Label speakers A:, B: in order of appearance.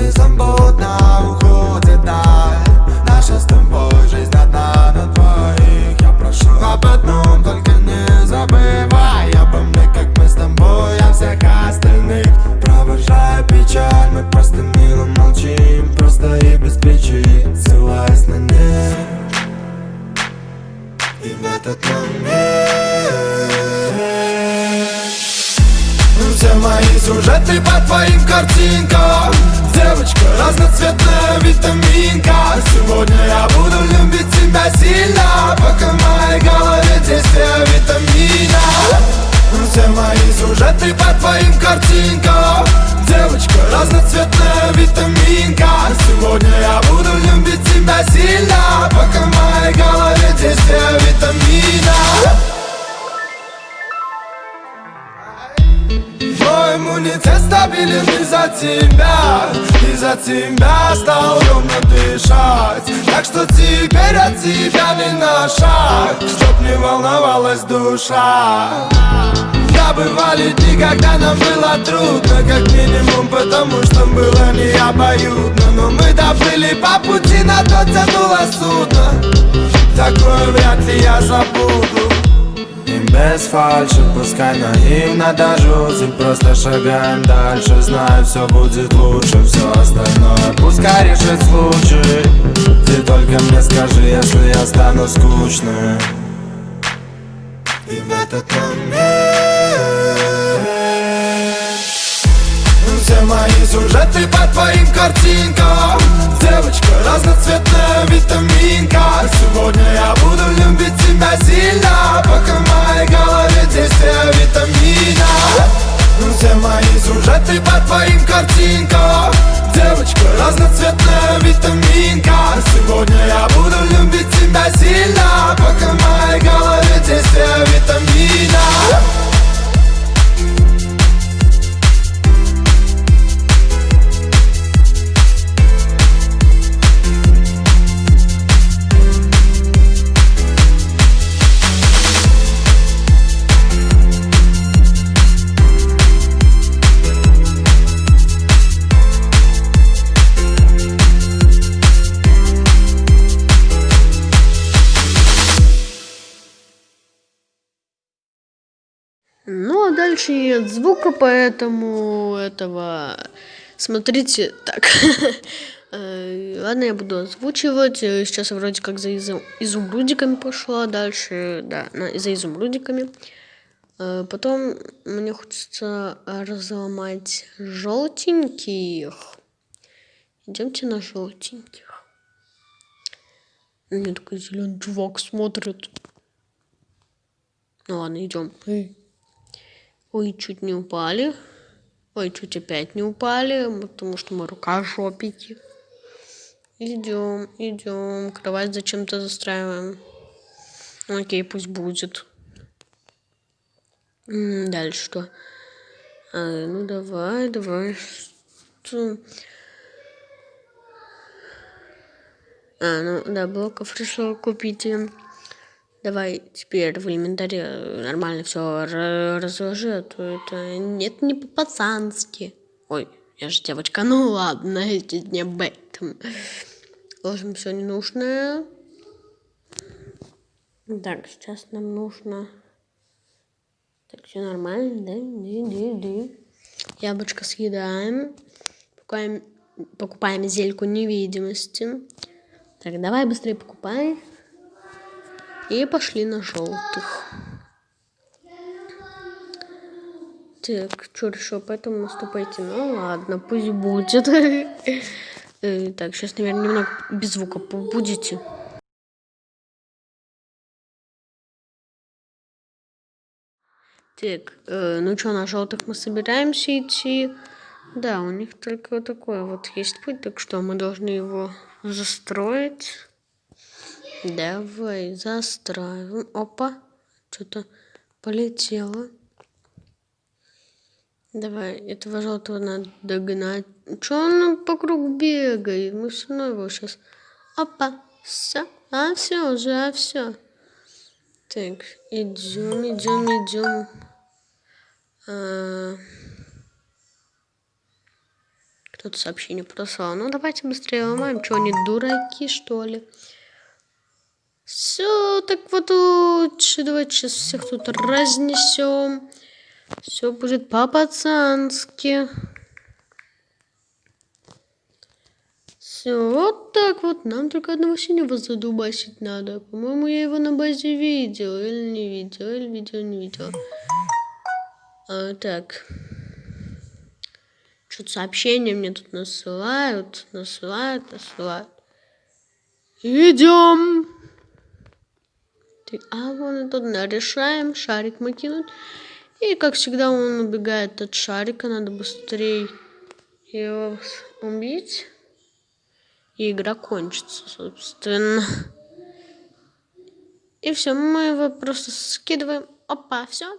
A: беззаботно уходит даль. Наша с тобой жизнь одна на двоих. Я прошу об одном, только не забывай обо мне, как мы с тобой о всех остальных. Провожая печаль, мы просто мило молчим, просто и без причин, ссылаясь на них. И в этот момент все мои сюжеты по твоим картинкам. Девочка разноцветная витаминка. Сегодня я буду любить тебя сильно, пока в моей голове действие витамина. Все мои сюжеты по твоим картинкам. Девочка разноцветная витаминка. Сегодня я буду любить тебя сильно, пока в моей голове действие витамина. Мой иммунитет стабилен из-за тебя. Из-за тебя стал ровно дышать. Так что теперь от тебя не на шаг, чтоб не волновалась душа. Да, бывали дни, когда нам было трудно, как минимум потому, что было не обоюдно. Но мы доплыли по пути, на то тянуло судно. Такое вряд ли я забуду. И без фальши, пускай наивно до жути, просто шагаем дальше, знаю, все будет лучше. Все остальное пускай решит случай. Ты только мне скажи, если я стану скучным. И в этот момент все мои сюжеты по твоим картинкам. Девочка разноцветная витаминка. Сегодня я буду любить тебя сильно, пока в моей голове действие витамина. Все мои сюжеты по твоим картинкам. Девочка разноцветная витаминка. Сегодня я буду любить тебя сильно, пока в моей голове действие витамина.
B: Ну, а дальше нет звука, поэтому этого... Смотрите, так. Ладно, я буду озвучивать. Сейчас я вроде как за изумрудиками пошла. Дальше, да, за изумрудиками. Потом мне хочется разломать желтеньких. Идемте на желтеньких. На меня такой зеленый чувак смотрит. Ну ладно, идем. Ой, чуть не упали. Ой, чуть опять не упали, потому что моя рука в жопике. Идем, идем. Кровать зачем-то застраиваем. Окей, пусть будет. Дальше что? Ну давай. Ну да, блоков решила купить. Давай теперь в элементаре нормально все разложи, а то это нет, не по-пацански. Ой, я же девочка, ну ладно, эти не об этом. Ложим все ненужное. Так, сейчас нам нужно... Так, все нормально, да? Яблочко съедаем. Покупаем зельку невидимости. Так, давай быстрее покупай. И пошли на желтых. Так, что решил по этому наступайте? Ну ладно, пусть будет. Так, сейчас, наверное, немного без звука будете. Так, ну что, на желтых мы собираемся идти. Да, у них только вот такой вот есть путь, так что мы должны его застроить. Давай застраиваем. Опа, что-то полетело. Давай, этого желтого надо догнать. Че он по кругу бегает? Мы все равно его сейчас... Опа, все. Все уже, все. Так, идем. Что-то сообщение прослал. Ну, давайте быстрее ломаем. Что, они дураки, что ли? Все, так вот лучше. Давайте сейчас всех тут разнесем. Все будет по-пацански. Все, вот так вот. Нам только одного синего задубасить надо. По-моему, я его на базе видел. Или не видел, или видел, не видел. Так. Что-то сообщения мне тут насылают. Идем. Вон и тут решаем шарик мы кинуть. И, как всегда, он убегает от шарика. Надо быстрее его убить. И игра кончится, собственно. И все, мы его просто скидываем. Опа, все.